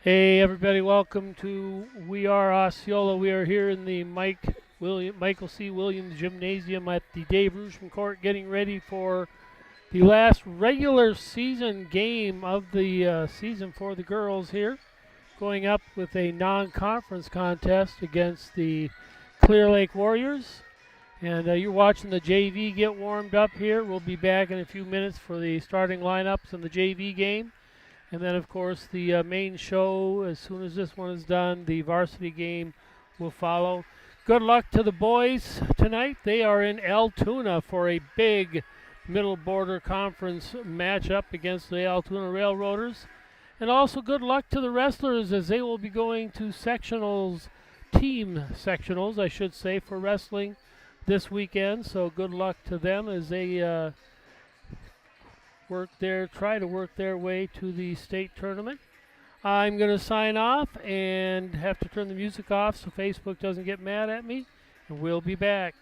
Hey everybody, welcome to We Are Osceola. We are here in the Michael C. Williams Gymnasium at the Dave Rushman Court, getting ready for the last regular season game of the season for the girls here, going up with a non-conference contest against the Clear Lake Warriors. And you're watching the JV get warmed up here. We'll be back in a few minutes for the starting lineups in the JV game. And then, of course, the main show, as soon as this one is done, the varsity game will follow. Good luck to the boys tonight. They are in Altoona for a big Middle Border Conference matchup against the Altoona Railroaders. And also good luck to the wrestlers as they will be going to sectionals, team sectionals, I should say, for wrestling this weekend. So good luck to them as they try to work their way to the state tournament. I'm going to sign off and have to turn the music off so Facebook doesn't get mad at me. And we'll be back.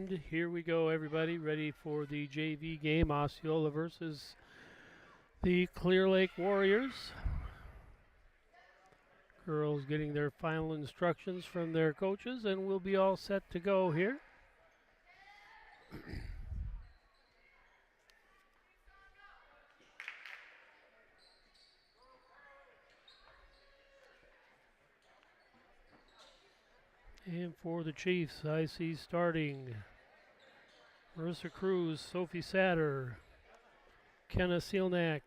And here we go, everybody, ready for the JV game, Osceola versus the Clear Lake Warriors. Girls getting their final instructions from their coaches, and we'll be all set to go here. And for the Chiefs, I see starting Marissa Cruz, Sophie Satter, Kenna Sealnack,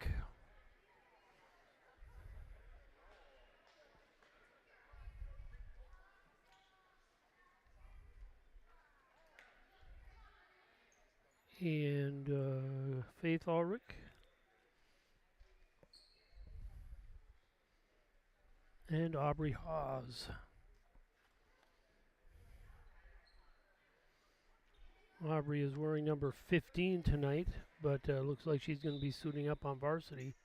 and Faith Ulrich. And Aubrey Hawes. Aubrey is wearing number 15 tonight, but looks like she's going to be suiting up on varsity.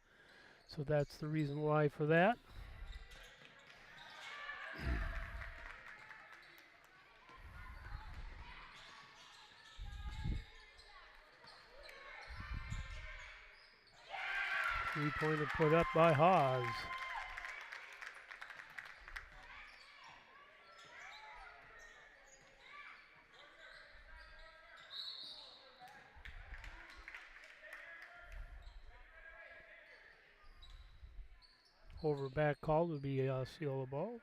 So that's the reason why for that. Three-pointer put up by Hawes. Over back call would be a Osceola ball.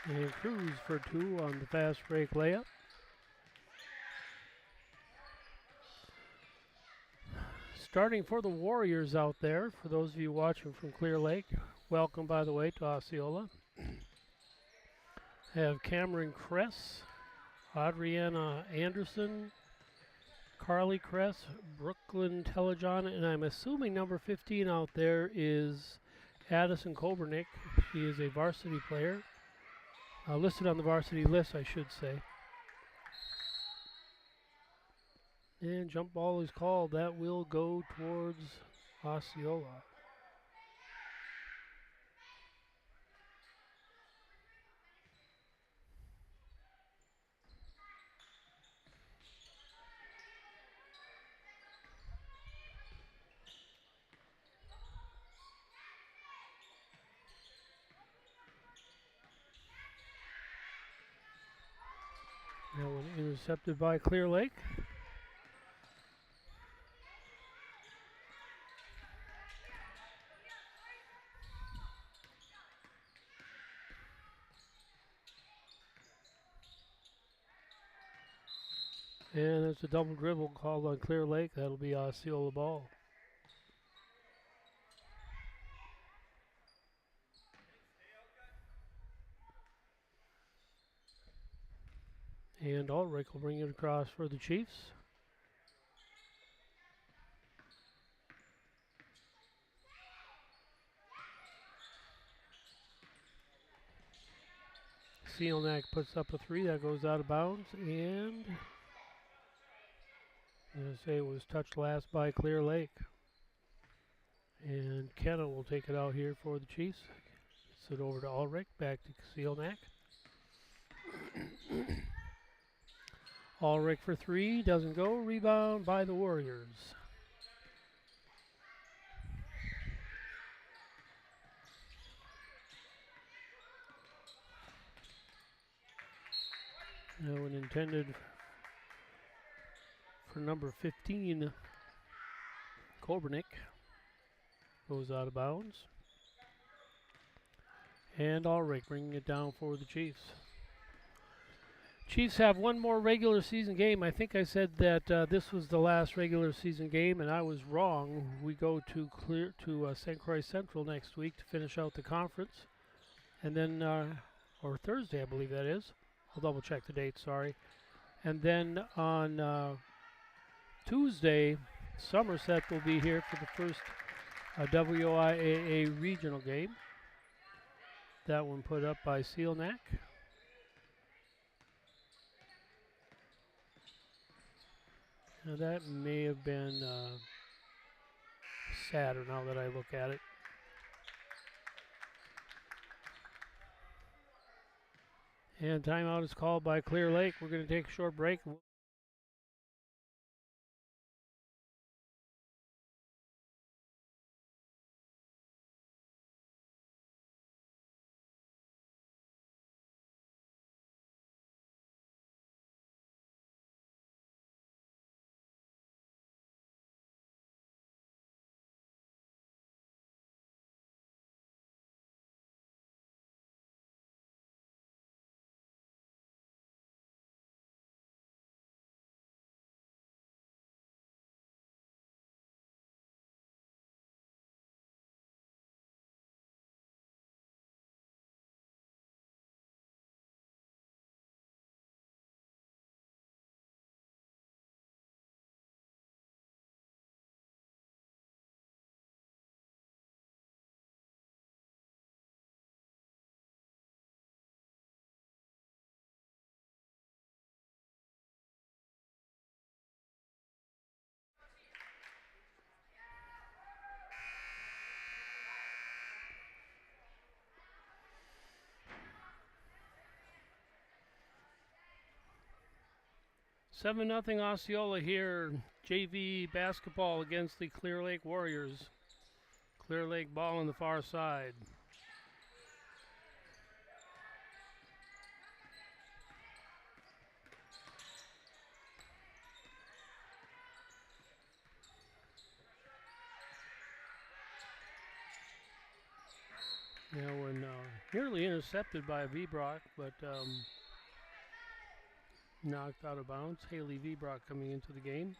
And Cruz for two on the fast break layup. Starting for the Warriors out there, for those of you watching from Clear Lake, welcome, by the way, to Osceola. Have Cameron Kress, Adriana Anderson, Carly Kress, Brooklyn Telejohn, and I'm assuming number 15 out there is Addison Kobernick. She is a varsity player. Listed on the varsity list, I should say. And jump ball is called. That will go towards Osceola. That one intercepted by Clear Lake. And it's a double dribble called on Clear Lake. That'll be Osceola ball. And Ulrich will bring it across for the Chiefs. Sealnack puts up a three. That goes out of bounds. And I'm going to say it was touched last by Clear Lake. And Kenna will take it out here for the Chiefs. Gets it over to Ulrich. Back to Sealnack. Ulrich for three. Doesn't go. Rebound by the Warriors. That one intended for number 15, Kobernick. Goes out of bounds. And Ulrich bringing it down for the Chiefs. Chiefs have one more regular season game. I think I said that this was the last regular season game, and I was wrong. We go to St. Croix Central next week to finish out the conference, and then or Thursday, I believe that is. I'll double check the date. Sorry. And then on Tuesday, Somerset will be here for the first WIAA regional game. That one put up by Sealnack. Now that may have been Saturday now that I look at it. And timeout is called by Clear Lake. We're going to take a short break. 7-0 Osceola here. JV basketball against the Clear Lake Warriors. Clear Lake ball on the far side. Now when nearly intercepted by Vbrock, but knocked out of bounds. Haley Vbrock coming into the game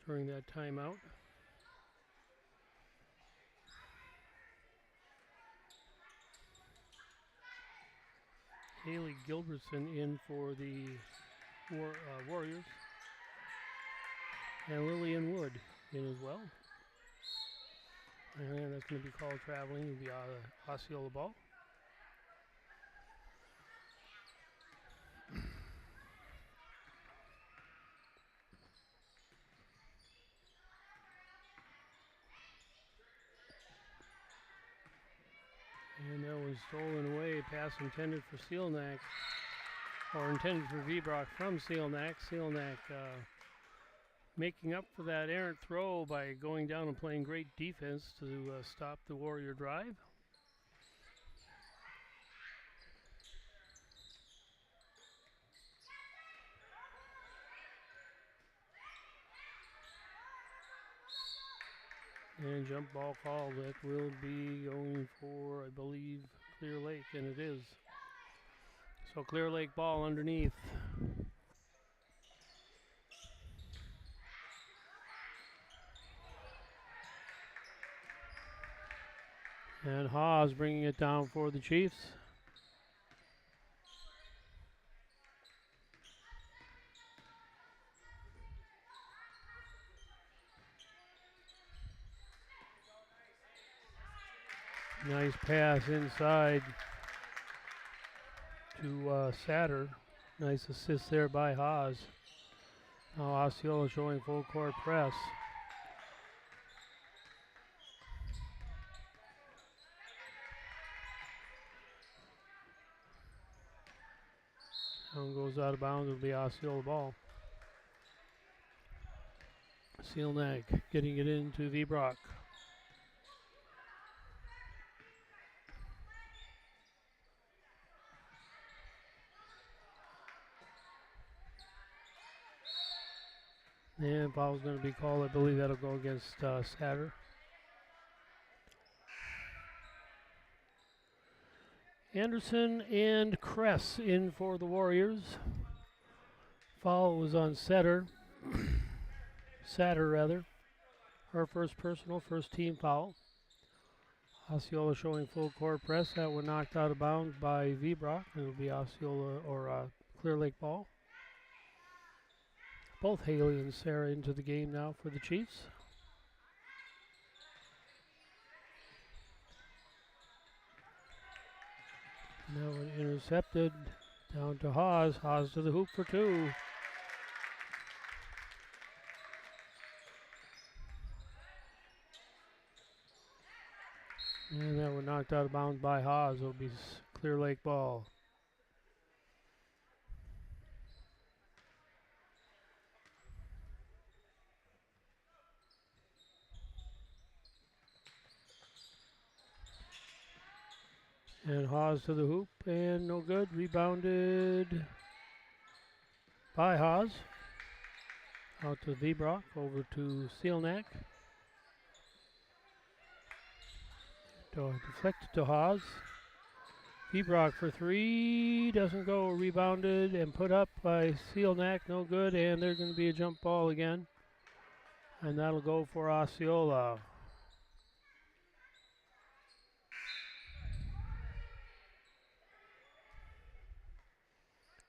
during that timeout. Haley Gilbertson in for the Warriors. And Lillian Wood in as well. And that's going to be called traveling. It'll be Osceola ball. And that was stolen away. Pass intended for Sealnack. Or intended for Vbrock from Sealnack. Sealnack making up for that errant throw by going down and playing great defense to stop the Warrior drive. And jump ball call that will be going for, I believe, Clear Lake, and it is. So Clear Lake ball underneath. And Haas bringing it down for the Chiefs. Nice pass inside to Satter. Nice assist there by Haas. Now Osceola showing full court press. Down goes out of bounds. It'll be Osceola ball. Sealnack getting it into Vbrock. And foul's going to be called. I believe that'll go against Satter. Anderson and Kress in for the Warriors. Foul was on Satter rather. Her first personal, first team foul. Osceola showing full court press. That was knocked out of bounds by Vbrock. It'll be Osceola or Clear Lake ball. Both Haley and Sarah into the game now for the Chiefs. And that one intercepted down to Haas. Haas to the hoop for two. And that one knocked out of bounds by Haas. It'll be Clear Lake ball. And Haas to the hoop, and no good. Rebounded by Haas. Out to Vbrock, over to Sealnack. Deflected to Haas. Vbrock for three, doesn't go. Rebounded and put up by Sealnack, no good. And there's going to be a jump ball again. And that'll go for Osceola.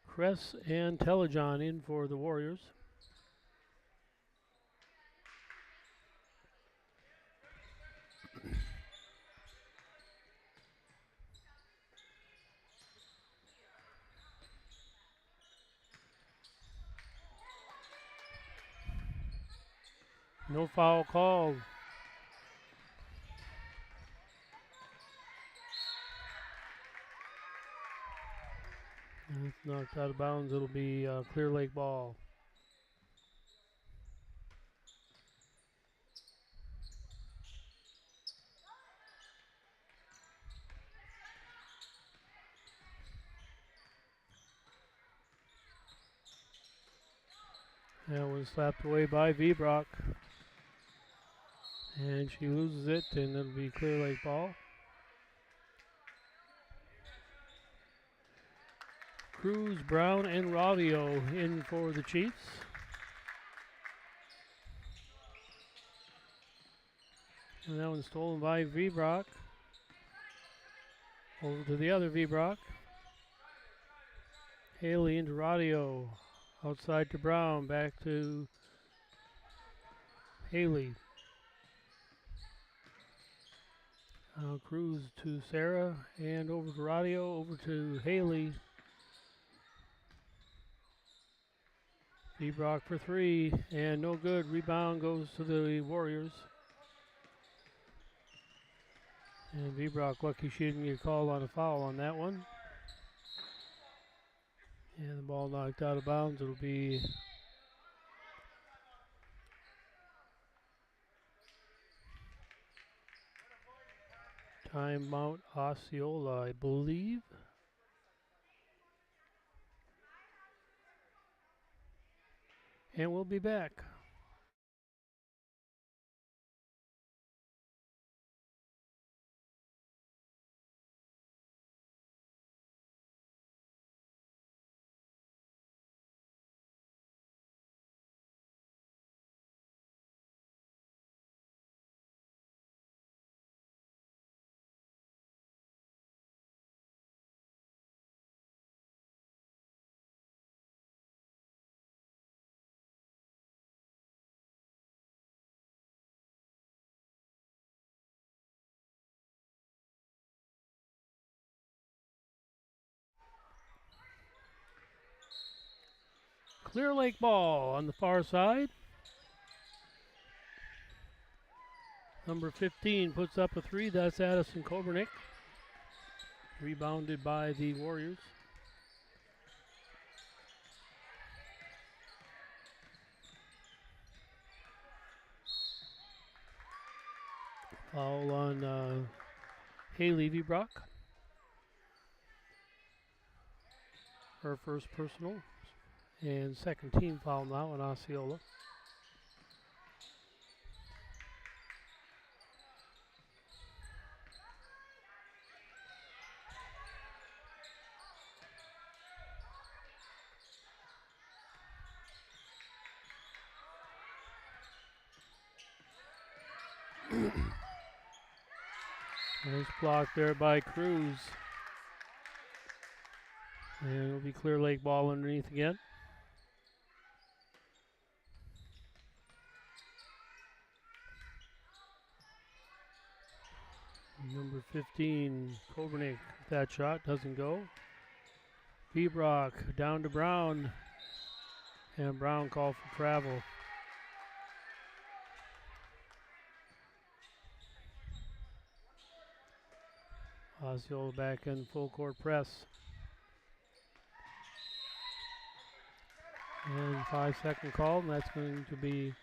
Kress and Telejohn in for the Warriors. No foul called. And it's knocked out of bounds. It'll be Clear Lake ball. That was slapped away by Vbrock. And she loses it, and it'll be Clear Lake ball. Cruz, Brown, and Ravio in for the Chiefs. And that one's stolen by Vbrock. Over to the other Vbrock. Haley into Radio. Outside to Brown. Back to Haley. Cruz to Sarah. And over to Radio. Over to Haley. Vbrock for three. And no good. Rebound goes to the Warriors. And Vbrock lucky she didn't get called on a foul on that one. And the ball knocked out of bounds. It'll be timeout Osceola, I believe. And we'll be back. Clear Lake ball on the far side. Number 15 puts up a three. That's Addison Kobernick. Rebounded by the Warriors. Foul on Haley Vbrock. Her first personal. And second team foul now on Osceola. Nice block there by Cruz. And it'll be Clear Lake ball underneath again. Number 15, Kobernick, that shot doesn't go. Bebrock down to Brown. And Brown called for travel. Osceola back in full court press. And 5-second call, and that's going to be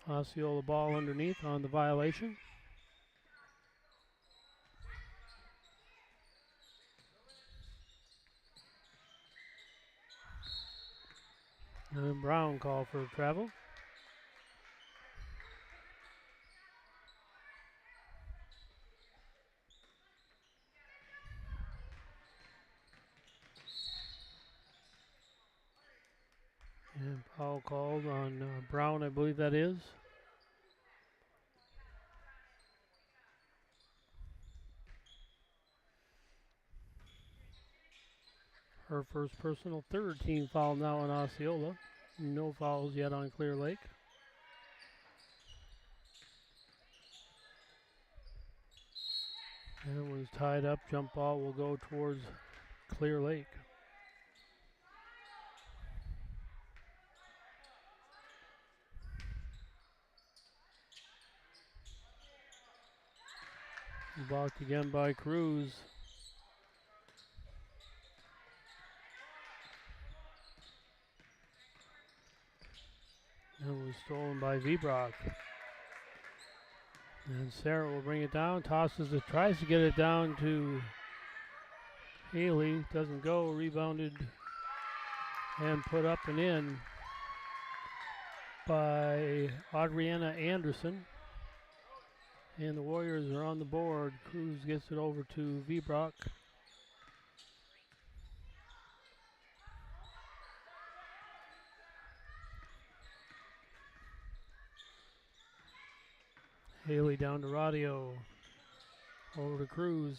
Osceola ball underneath on the violation. And Brown called for travel. And foul called on Brown, I believe that is. Her first personal, third team foul now on Osceola. No fouls yet on Clear Lake. And it was tied up. Jump ball will go towards Clear Lake. Blocked again by Cruz. And was stolen by Vbrock. And Sarah will bring it down, tosses it, tries to get it down to Haley. Doesn't go, rebounded and put up and in by Adriana Anderson. And the Warriors are on the board. Cruz gets it over to Vbrock. Haley down to Radio. Over to Cruz.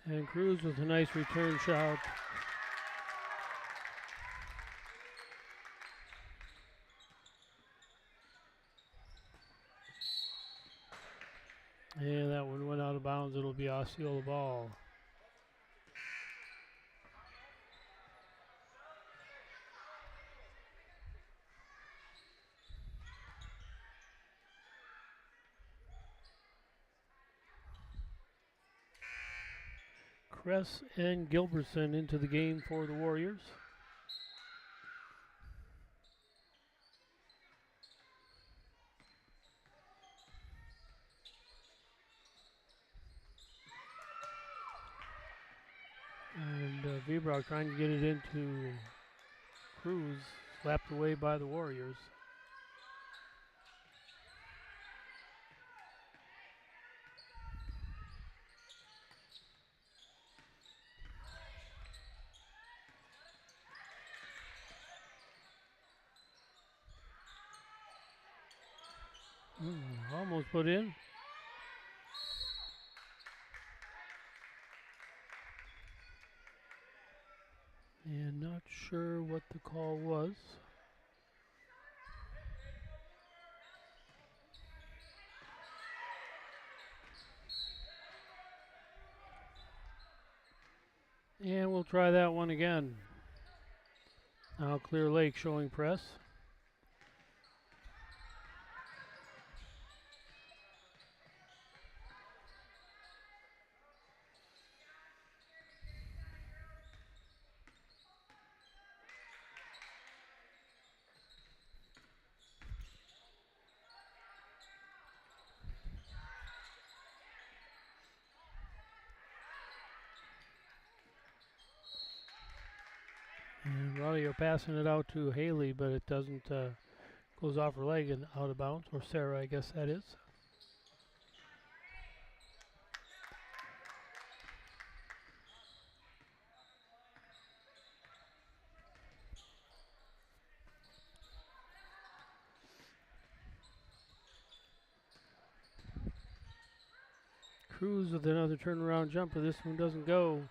And Cruz with a nice return shot. And that one went out of bounds. It'll be Osceola ball. Kress and Gilbertson into the game for the Warriors. And Vbrock trying to get it into Cruz, slapped away by the Warriors. Almost put in. And not sure what the call was. And we'll try that one again. Now Clear Lake showing press. And Radio passing it out to Haley, but it doesn't, goes off her leg and out of bounds, or Sarah, I guess that is. Cruz with another turnaround jumper. This one doesn't go.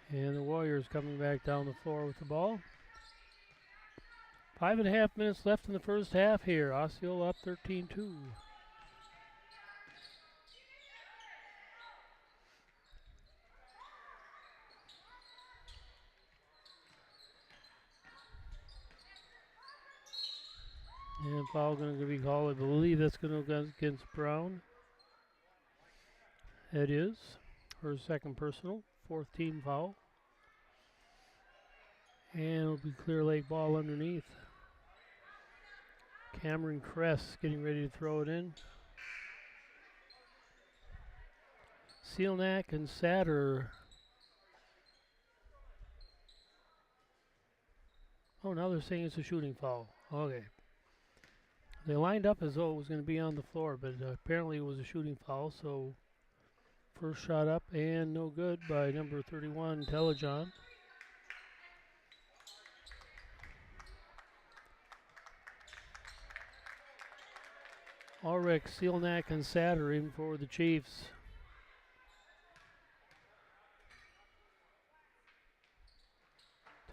And the Warriors coming back down the floor with the ball. 5.5 minutes left in the first half here. Osceola up 13-2. And foul going to be called. I believe that's going to go against Brown. It is her second personal, fourth team foul. And it'll be Clear Lake ball underneath. Cameron Kress getting ready to throw it in. Sealnack and Satter. Oh, now they're saying it's a shooting foul. Okay. They lined up as though it was going to be on the floor, but apparently it was a shooting foul. So first shot up and no good by number 31, Telejohn. Ulrich, Sealnack, and Satter in for the Chiefs.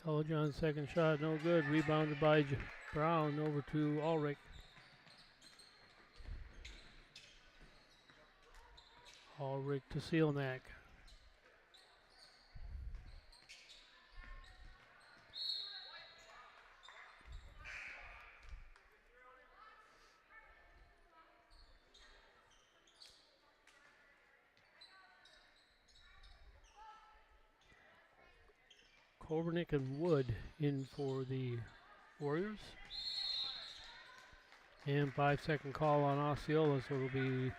Telejohn's second shot, no good. Rebounded by Brown over to Ulrich. Ulrich to Sealnack. Kobernick and Wood in for the Warriors. And 5-second call on Osceola, so it'll be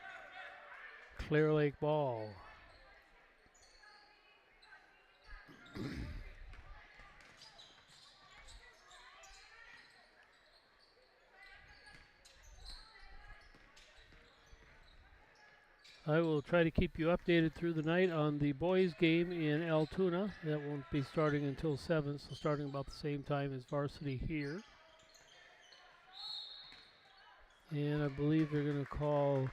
Clear Lake ball. I will try to keep you updated through the night on the boys' game in Altoona. That won't be starting until 7, so starting about the same time as varsity here. And I believe they're going to call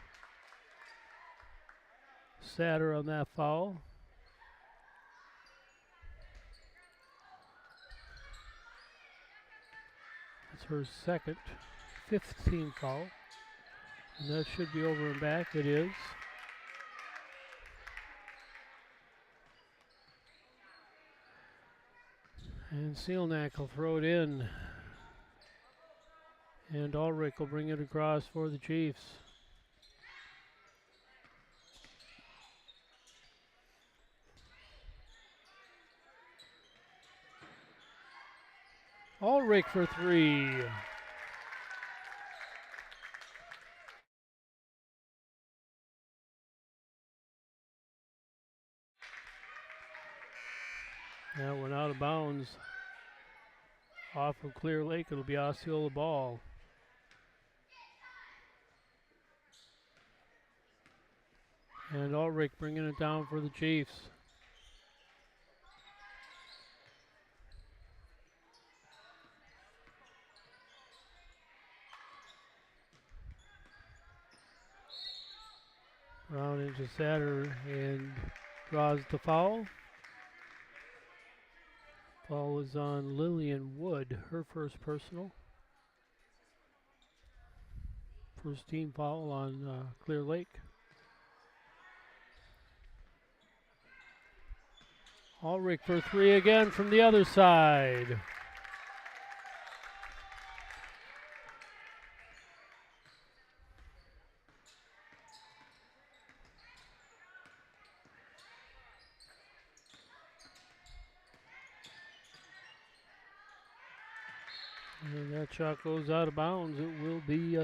Satter on that foul. That's her second, 5th team foul. And that should be over and back. It is. And Sealnack will throw it in. And Ulrich will bring it across for the Chiefs. Ulrich for three. That went out of bounds. Off of Clear Lake, it'll be Osceola ball. And Ulrich bringing it down for the Chiefs. Brown into Satter and draws the foul. Foul is on Lillian Wood, her first personal. First team foul on Clear Lake. Ulrich for three again from the other side. And that shot goes out of bounds. It will be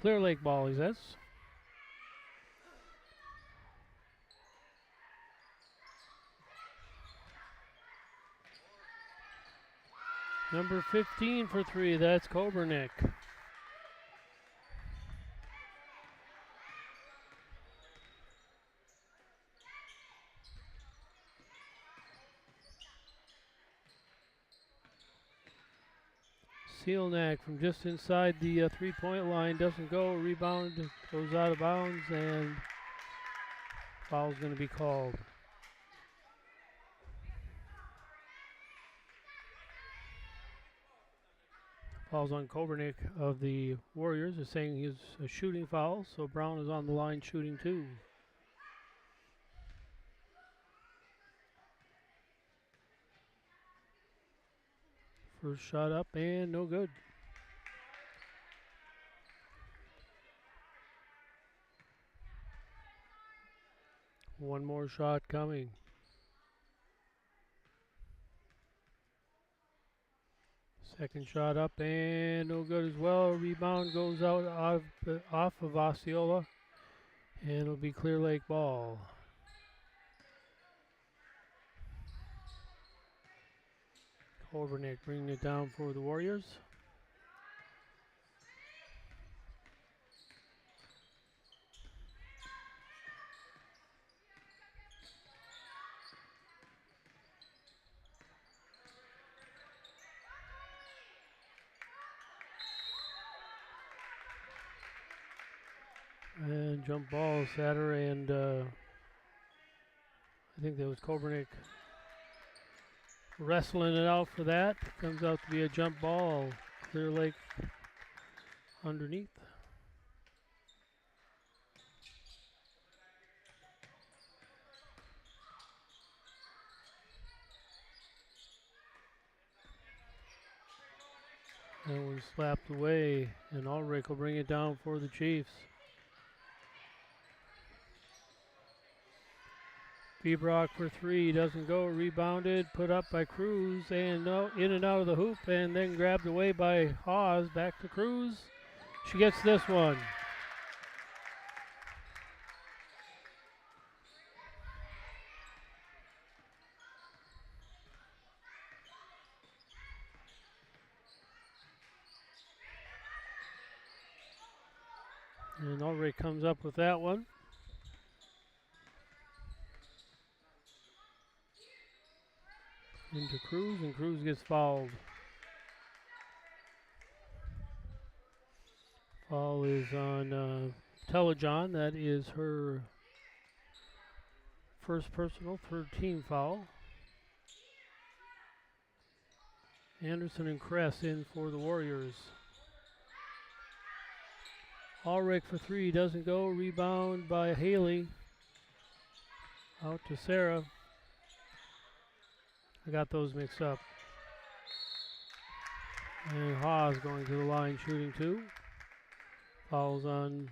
Clear Lake ball, he says. Number 15 for three, that's Kobernick. Sealnack from just inside the three-point line doesn't go. Rebound goes out of bounds, and foul's going to be called. Foul's on Kobernick of the Warriors. Is saying he's a shooting foul, so Brown is on the line shooting too. First shot up and no good. One more shot coming. Second shot up and no good as well. Rebound goes out off of Osceola, and it'll be Clear Lake ball. Kobernick bringing it down for the Warriors. And jump ball, Satter, and I think that was Kobernick wrestling it out for that. Comes out to be a jump ball. Clear Lake underneath. That one slapped away, and Ulrich will bring it down for the Chiefs. Bebrock for three, doesn't go, rebounded, put up by Cruz, and no, in and out of the hoop, and then grabbed away by Hawes, back to Cruz. She gets this one. And Ulrich comes up with that one. Into Cruz, and Cruz gets fouled. Foul is on Telejohn. That is her first personal, third team foul. Anderson and Kress in for the Warriors. Ulrich for three, doesn't go. Rebound by Haley. Out to Sarah. I got those mixed up. And Haas going to the line shooting two. Fouls on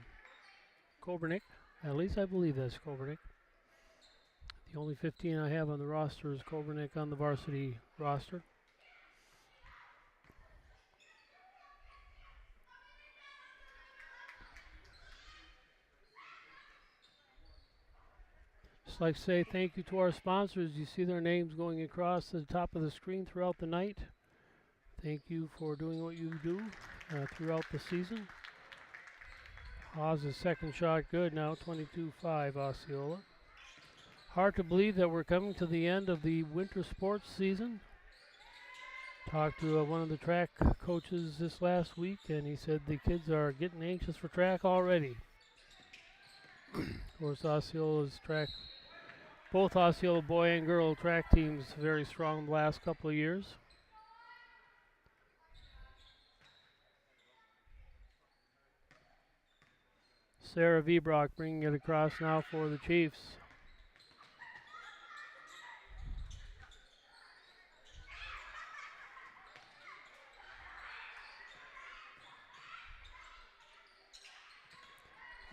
Kobernick. At least I believe that's Kobernick. The only 15 I have on the roster is Kobernick on the varsity roster. Just like to say thank you to our sponsors. You see their names going across the top of the screen throughout the night. Thank you for doing what you do throughout the season. Haas' second shot good now, 22-5 Osceola. Hard to believe that we're coming to the end of the winter sports season. Talked to one of the track coaches this last week, and he said the kids are getting anxious for track already. Of course, Osceola's track, both Osceola boy and girl track teams very strong the last couple of years. Sarah Vebrock bringing it across now for the Chiefs.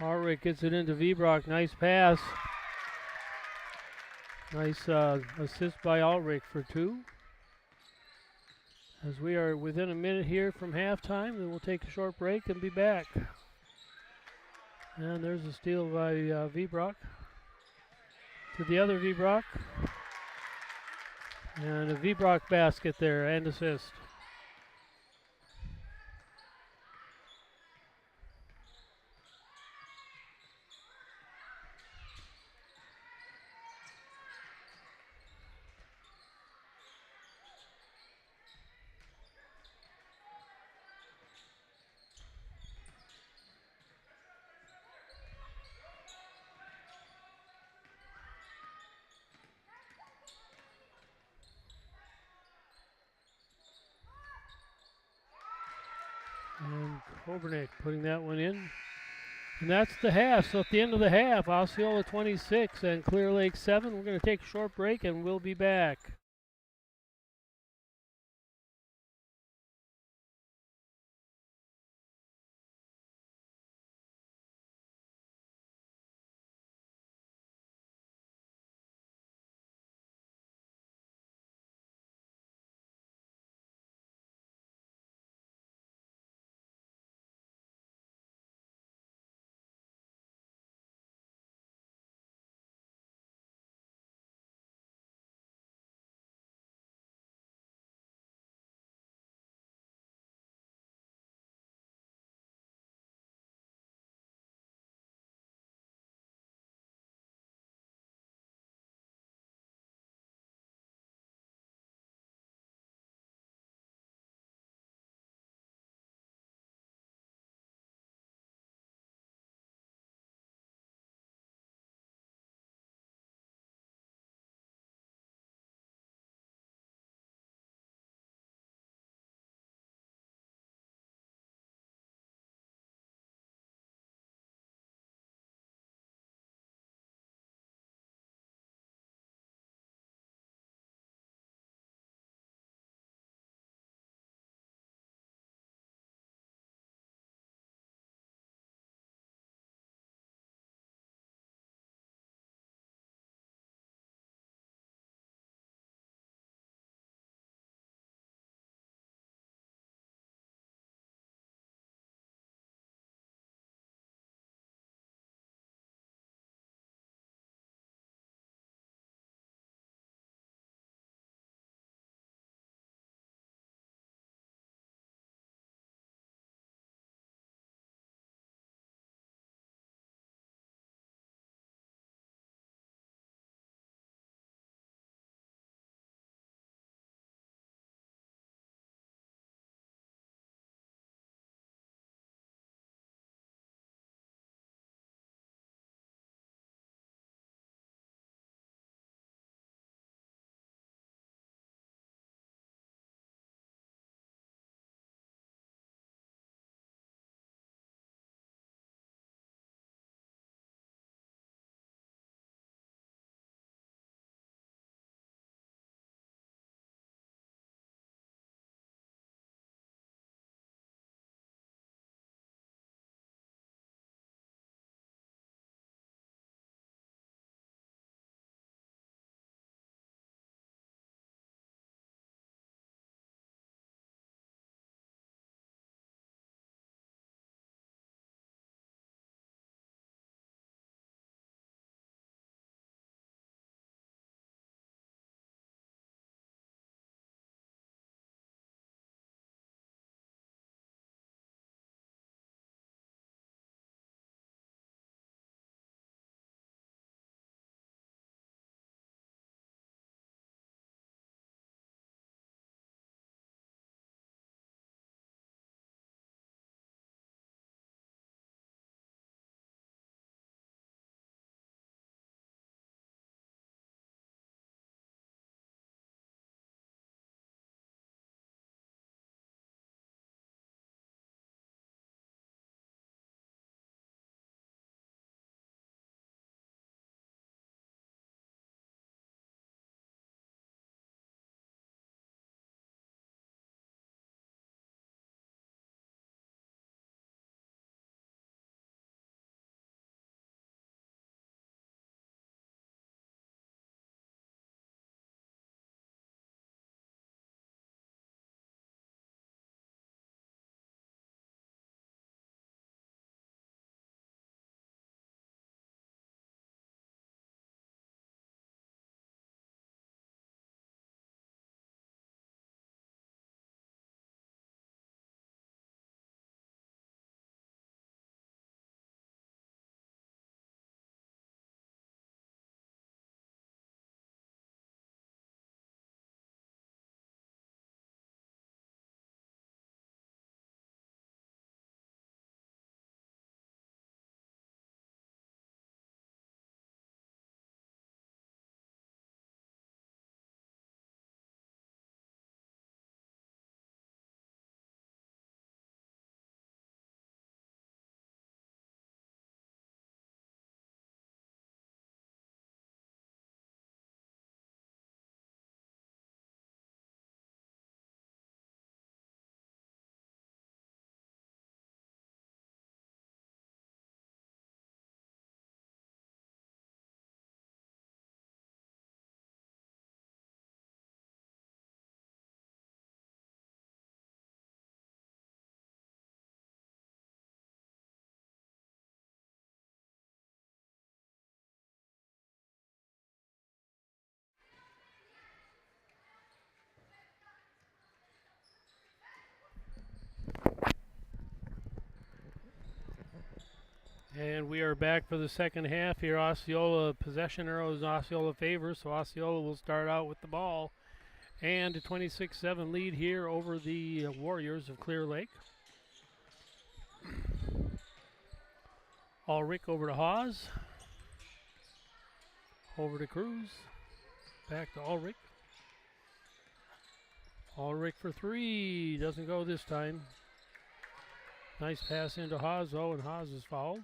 Ulrich gets it into Vebrock. Nice pass. Nice assist by Ulrich for two. As we are within a minute here from halftime, then we'll take a short break and be back. And there's a steal by Vebrock. To the other Vebrock. And a Vebrock basket there and assist. And Kobernick putting that one in. And that's the half. So at the end of the half, Osceola 26 and Clear Lake 7. We're going to take a short break and we'll be back. are back for the second half here. Osceola possession arrows Osceola favor, so Osceola will start out with the ball. And a 26-7 lead here over the Warriors of Clear Lake. Ulrich over to Hawes. Over to Cruz. Back to Ulrich. Ulrich for three. Doesn't go this time. Nice pass into Hawes, though, and Hawes is fouled.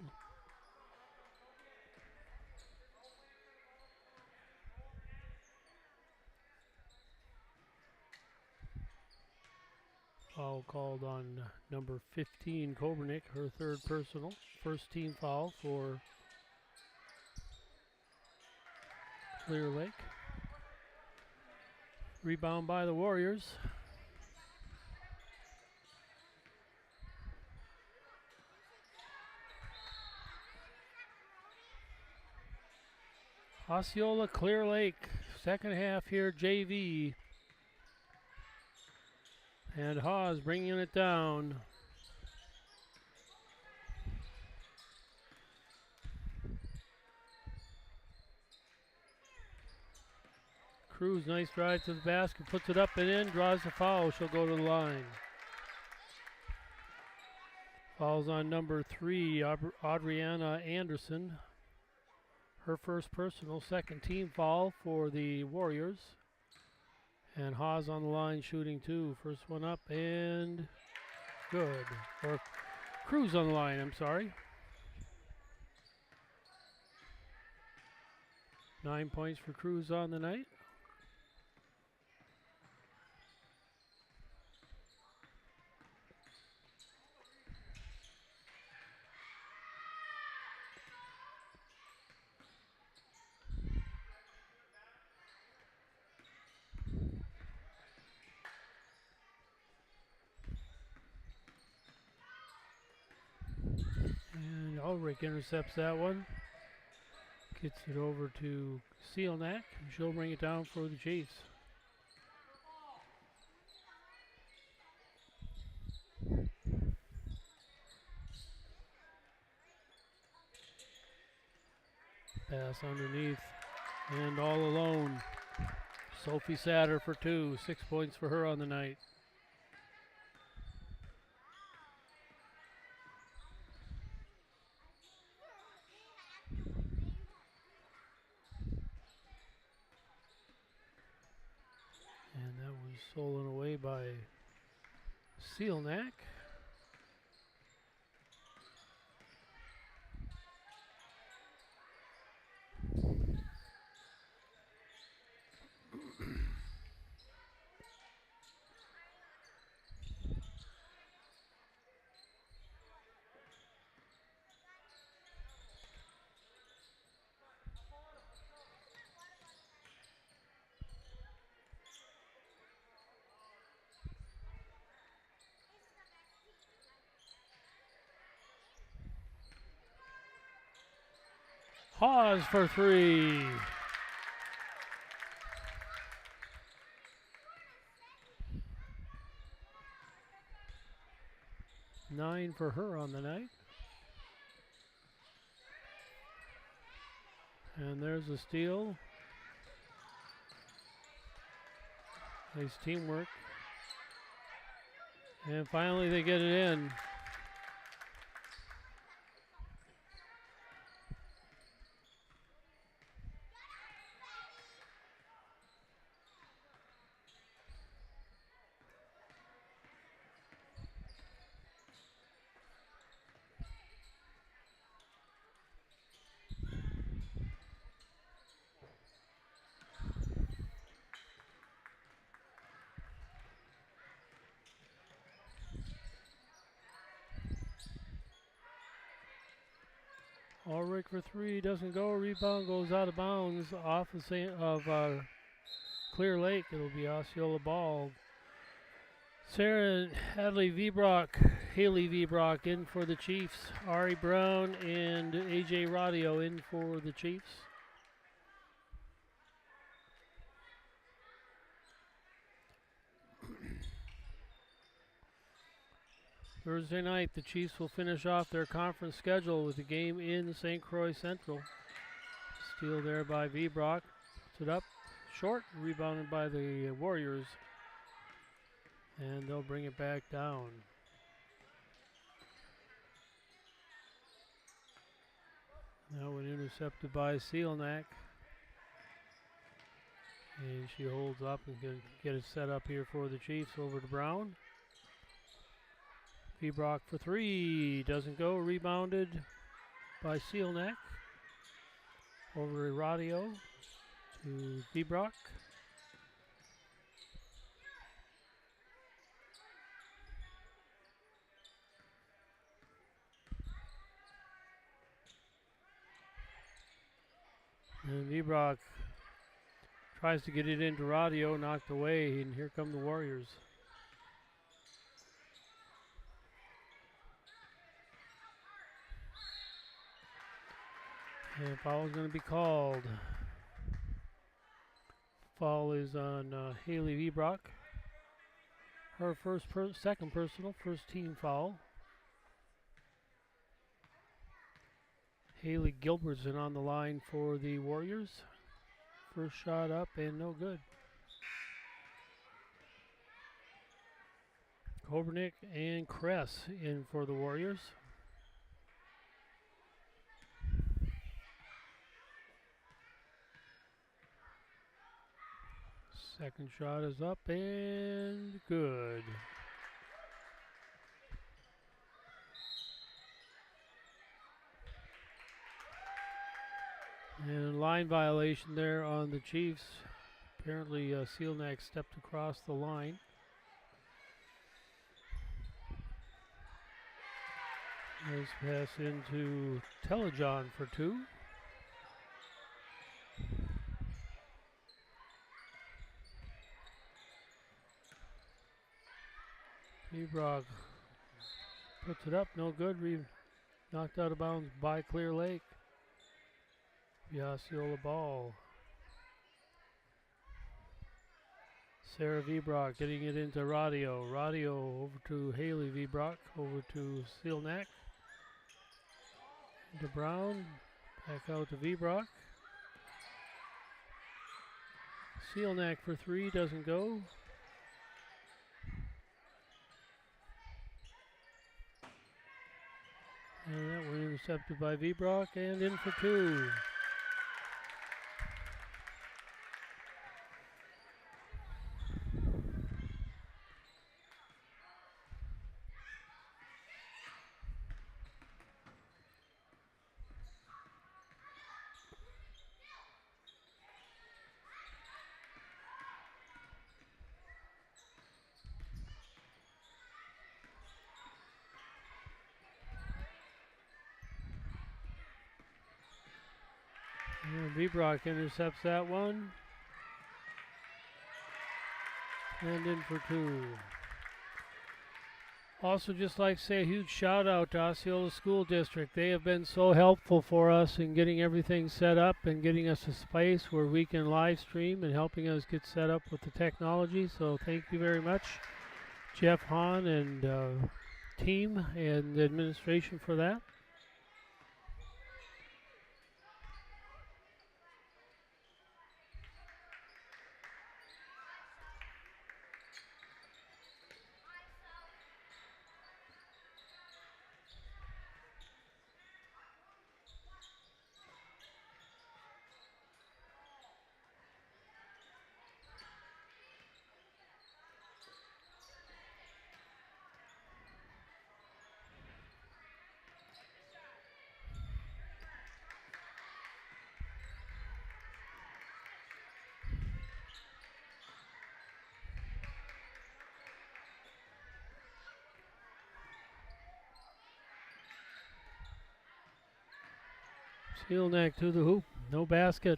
Foul called on number 15, Kobernick, her third personal. First team foul for Clear Lake. Rebound by the Warriors. Osceola, Clear Lake, second half here, JV. And Hawes bringing it down. Cruz, nice drive to the basket, puts it up and in, draws the foul. She'll go to the line. Fouls on number 3, Adriana Anderson. Her first personal, second team foul for the Warriors. And Hawes on the line shooting two. First one up and good. Or Cruz on the line, I'm sorry. 9 points for Cruz on the night. And Ulrich intercepts that one. Gets it over to Sealnack. She'll bring it down for the Chiefs. Pass underneath. And all alone. Sophie Satter for two. 6 points for her on the night. And that was stolen away by Sealnack. Hawes for three. Nine for her on the night. And there's a steal. Nice teamwork. And finally they get it in. Ulrich for three, doesn't go. Rebound goes out of bounds off of Clear Lake. It'll be Osceola ball. Sarah Hadley Vbrock, Haley Vbrock in for the Chiefs. Ari Brown and AJ Radio in for the Chiefs. Thursday night, the Chiefs will finish off their conference schedule with a game in St. Croix Central. Steal there by Vbrock. Puts it up short, rebounded by the Warriors. And they'll bring it back down. That one intercepted by Sealnack. And she holds up and can get it set up here for the Chiefs over to Brown. Vbrock for three. Doesn't go. Rebounded by Sealnack. Over to Radio to Vbrock. And Vbrock tries to get it into Radio, knocked away, and here come the Warriors. And foul is going to be called. Foul is on Haley Vbrock. Her second personal, first team foul. Haley Gilbertson on the line for the Warriors. First shot up and no good. Kobernick and Kress in for the Warriors. Second shot is up and good. And line violation there on the Chiefs. Apparently Sealnack stepped across the line. Nice pass into Telejohn for two. Vbrock puts it up, no good. Knocked out of bounds by Clear Lake. The Osceola ball. Sarah Vbrock getting it into Radio. Radio over to Haley Vbrock, over to Sealnack. Into Brown, back out to Vbrock. Sealnack for three, doesn't go. And that one intercepted by Vbrock and in for two. Vbrock intercepts that one. And in for two. Also, just like to say a huge shout out to Osceola School District. They have been so helpful for us in getting everything set up and getting us a space where we can live stream and helping us get set up with the technology. So thank you very much, Jeff Hahn and team and the administration for that. Sealnack to the hoop, no basket.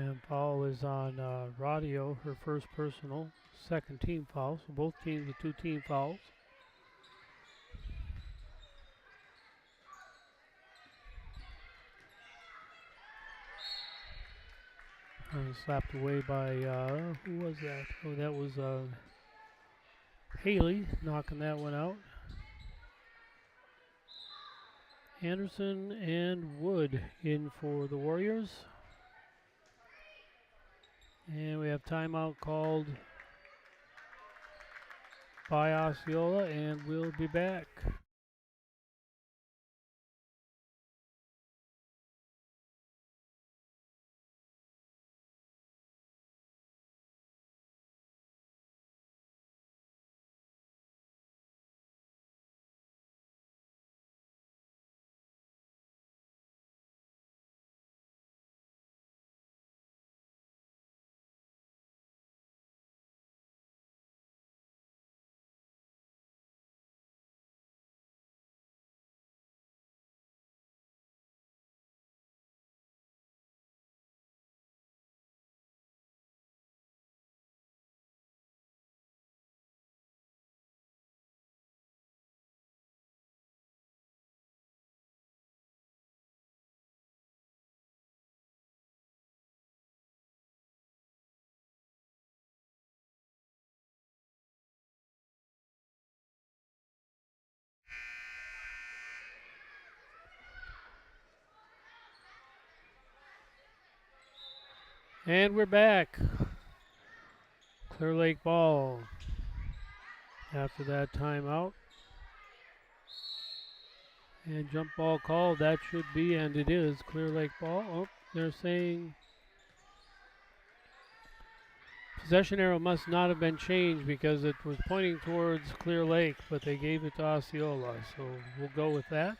And foul is on Radio, her first personal, second team foul. So both teams with 2 team fouls. Slapped away by, who was that? Oh, that was Haley knocking that one out. Anderson and Wood in for the Warriors. And we have timeout called by Osceola, and we'll be back. And we're back. Clear Lake ball after that timeout. And jump ball called. That should be, and it is, Clear Lake ball. Oh, they're saying possession arrow must not have been changed because it was pointing towards Clear Lake, but they gave it to Osceola. So we'll go with that.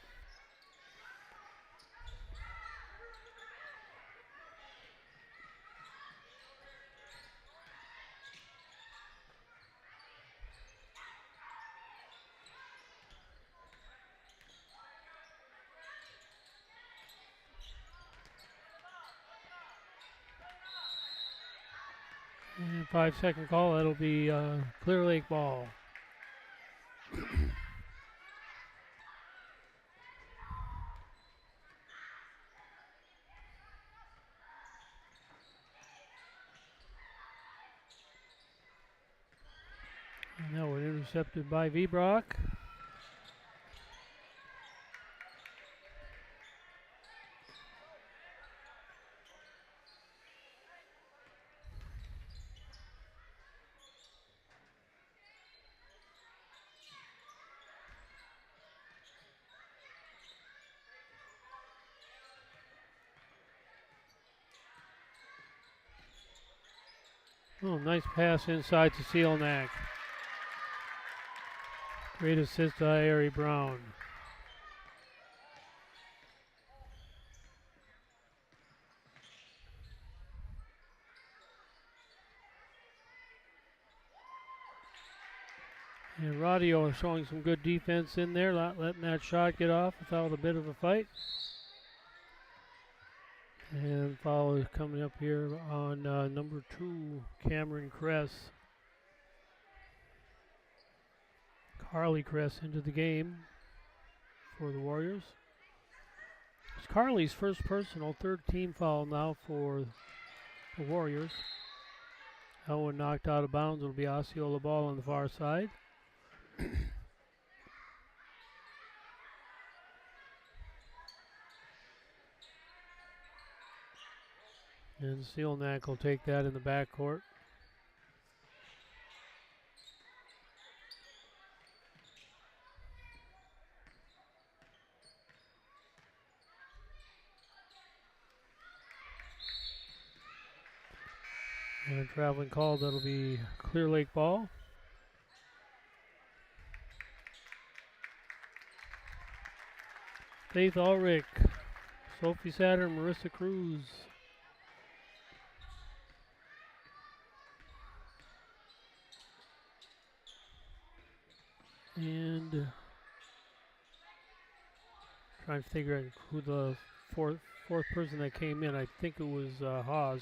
And 5-second call, that'll be Clear Lake ball. And that was intercepted by Vbrock. Oh, nice pass inside to Sealnack. Great assist by Ari Brown. And Radio is showing some good defense in there, not letting that shot get off without a bit of a fight. And foul is coming up here on number 2, Cameron Kress. Carly Kress into the game for the Warriors. It's Carly's first personal, 3rd team foul now for the Warriors. That one knocked out of bounds. It'll be Osceola ball on the far side. And Sealnack will take that in the backcourt. And a traveling call, that'll be Clear Lake ball. Faith Ulrich, Sophie Saturn, Marissa Cruz. And trying to figure out who the fourth person that came in. I think it was Haas.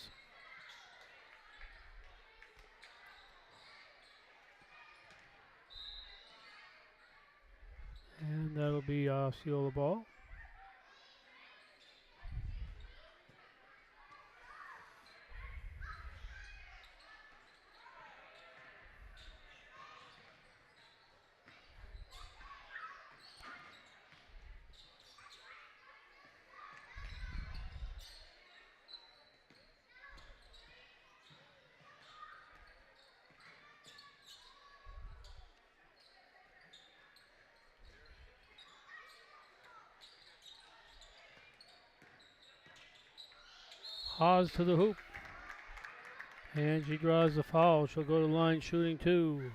that'll be Osceola ball. Haas to the hoop. And she draws the foul. She'll go to the line shooting 2.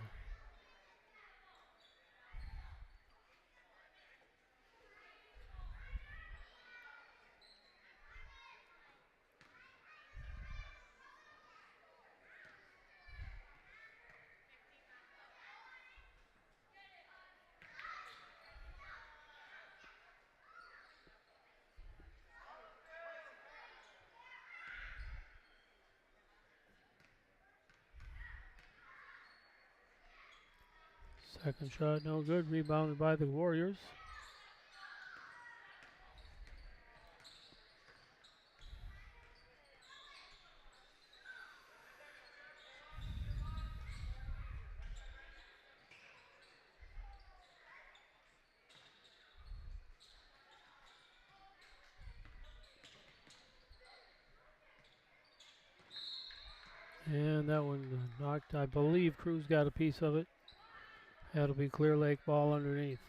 Second shot, no good. Rebounded by the Warriors. And that one knocked. I believe Cruz got a piece of it. That'll be Clear Lake ball underneath.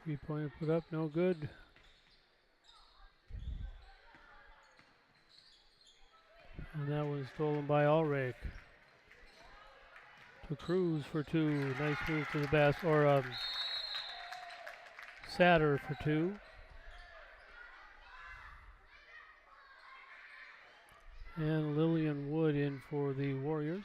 Three-pointer put up, no good. And that was stolen by Ulrich. To Cruz for 2. Nice move to the basket. Or Satter for 2. And Lillian Wood in for the Warriors.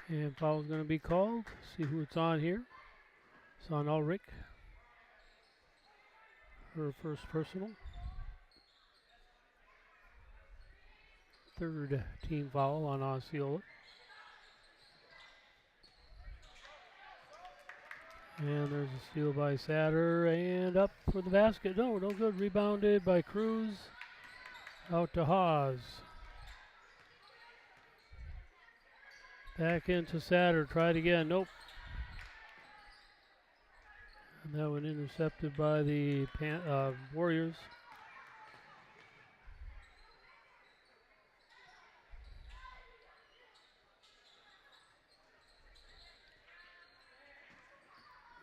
And foul's going to be called. See who it's on here. It's on Ulrich. Her first personal. Third team foul on Osceola. And there's a steal by Satter. And up for the basket. No good. Rebounded by Cruz. Out to Haas. Back into Satter. Tried again. Nope. And that one intercepted by the Warriors.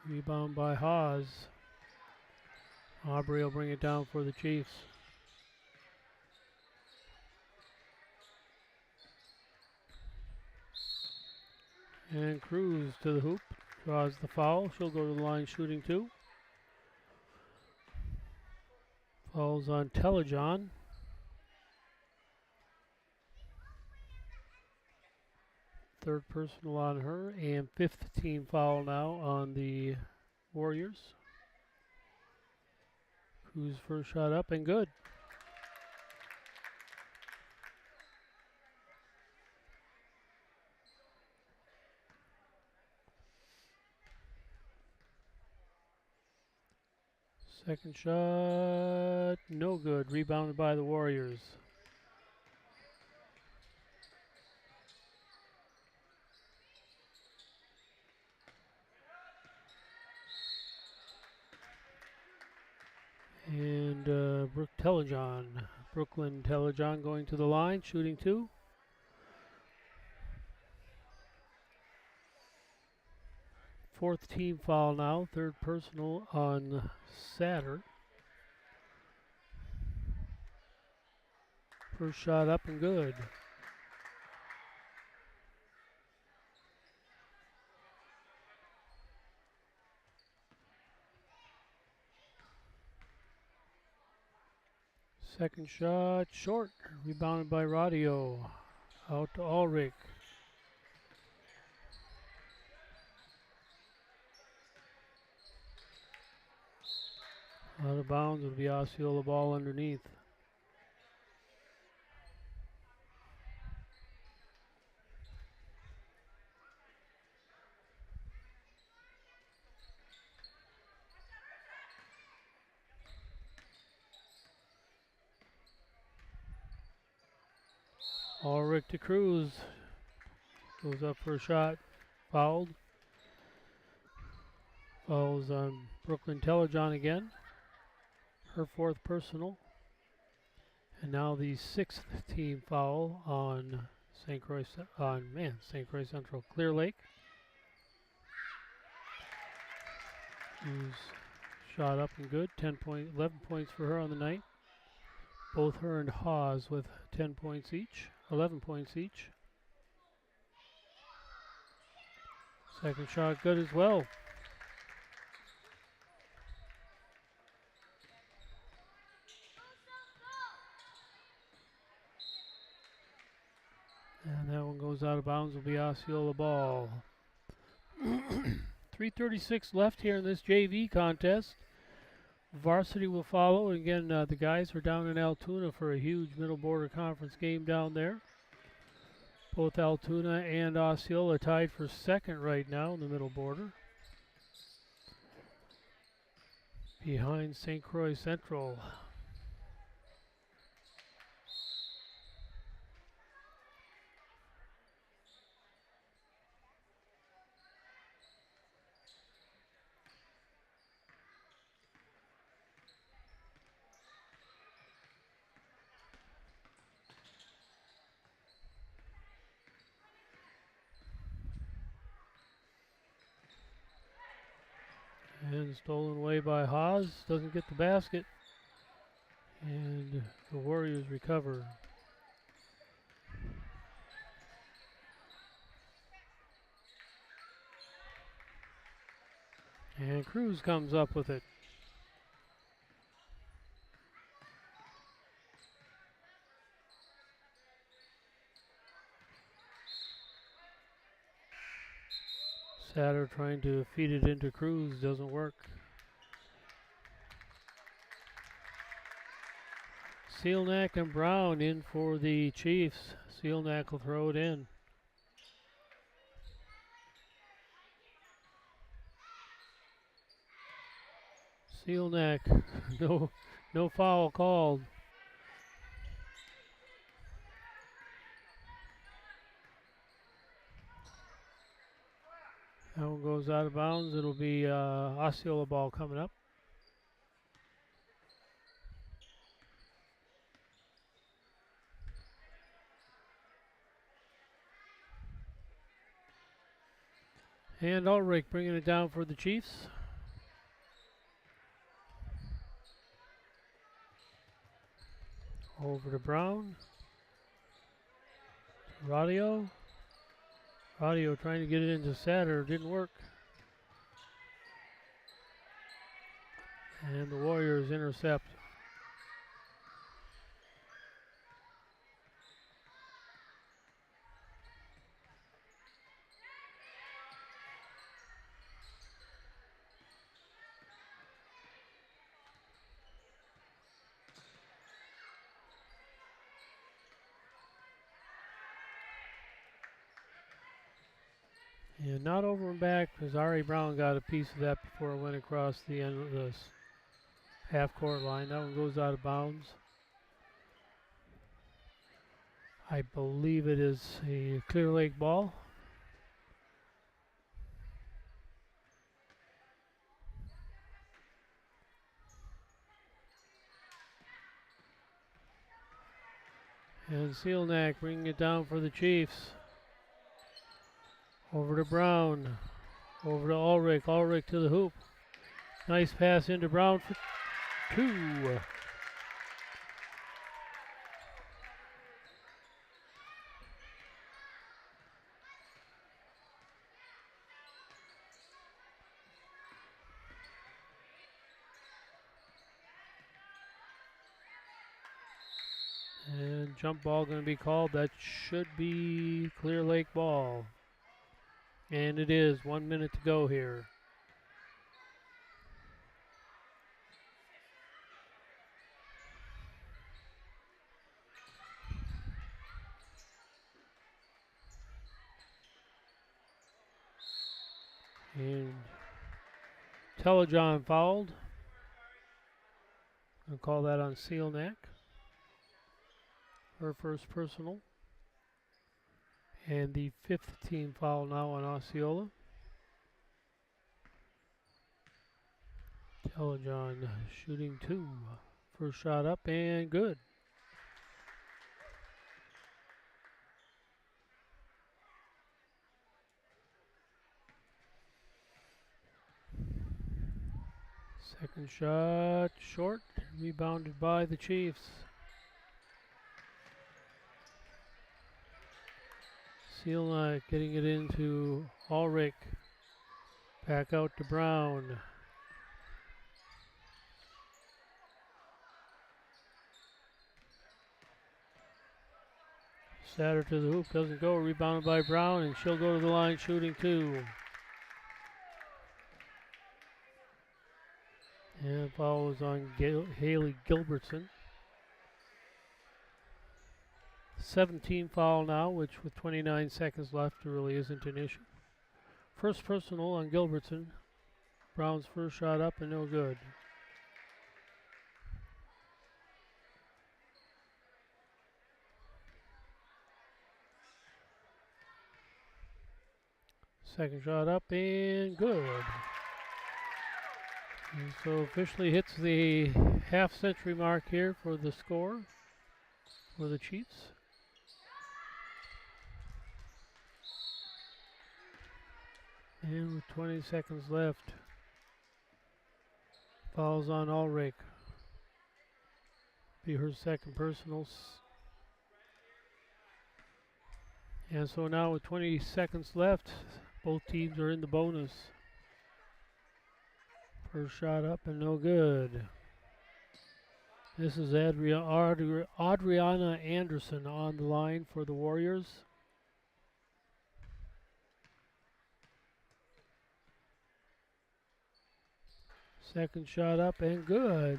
Rebound by Haas. Aubrey will bring it down for the Chiefs. And Cruz to the hoop. Draws the foul. She'll go to the line shooting 2. Fouls on Telejohn. Third personal on her. And fifth team foul now on the Warriors. Cruz first shot up and good. Second shot, no good. Rebounded by the Warriors. And Brooklyn Telejohn going to the line, shooting 2. Fourth team foul now, third personal on Satter. First shot up and good. Second shot short, rebounded by Radio. Out to Ulrich. Out of bounds, it'll be Osceola ball underneath. Ulrich to Cruz. Goes up for a shot. Fouled. Fouls on Brooklyn Telejohn again. Her fourth personal. And now the sixth team foul on St. Croix Central. Clear Lake. Who's shot up and good. 11 points for her on the night. Both her and Hawes with 10 points each. 11 points each. Second shot good as well. And that one goes out of bounds. Will be Osceola ball. 3:36 left here in this JV contest. Varsity will follow. Again, the guys are down in Altoona for a huge Middle Border Conference game down there. Both Altoona and Osceola tied for second right now in the Middle Border. Behind St. Croix Central. And stolen away by Haas. Doesn't get the basket. And the Warriors recover. And Cruz comes up with it. Satter trying to feed it into Cruz. Doesn't work. Sealnack and Brown in for the Chiefs. Sealnack will throw it in. Sealnack, no foul called. That one goes out of bounds. It'll be Osceola ball coming up. And Ulrich bringing it down for the Chiefs. Over to Brown. Radio. Radio trying to get it into Satter. Didn't work. And the Warriors intercept. And not over and back because Ari Brown got a piece of that before it went across the end of this half-court line. That one goes out of bounds. I believe it is a Clear Lake ball. And Sealnack bringing it down for the Chiefs. Over to Brown. Over to Ulrich. Ulrich to the hoop. Nice pass into Brown for two. And jump ball going to be called. That should be Clear Lake ball. And it is. 1 minute to go here. And Telejohn fouled. I'll call that on Sealnack. Her first personal. And the 5th team foul now on Osceola. Telejohn shooting 2. First shot up and good. Second shot short, rebounded by the Chiefs. Sealnack getting it into Ulrich. Back out to Brown. Satter to the hoop, doesn't go, rebounded by Brown, and she'll go to the line shooting 2. And foul was on Haley Gilbertson. 17 foul now, which with 29 seconds left really isn't an issue. First personal on Gilbertson. Brown's first shot up and no good. Second shot up and good. And so officially hits the half-century mark here for the score for the Chiefs. And with 20 seconds left, fouls on Ulrich. Be her second personal. And so now with 20 seconds left, both teams are in the bonus. First shot up and no good. This is Adriana Anderson on the line for the Warriors. Second shot up and good.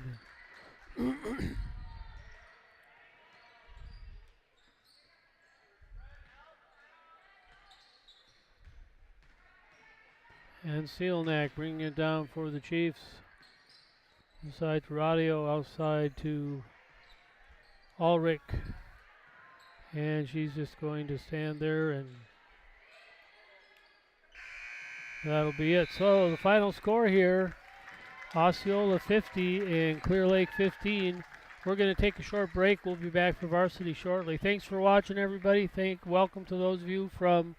And Sealnack bringing it down for the Chiefs. Inside to Radio, outside to Ulrich. And she's just going to stand there, and that'll be it. So the final score here, Osceola 50 and Clear Lake 15. We're going to take a short break. We'll be back for varsity shortly. Thanks for watching, everybody. Welcome to those of you from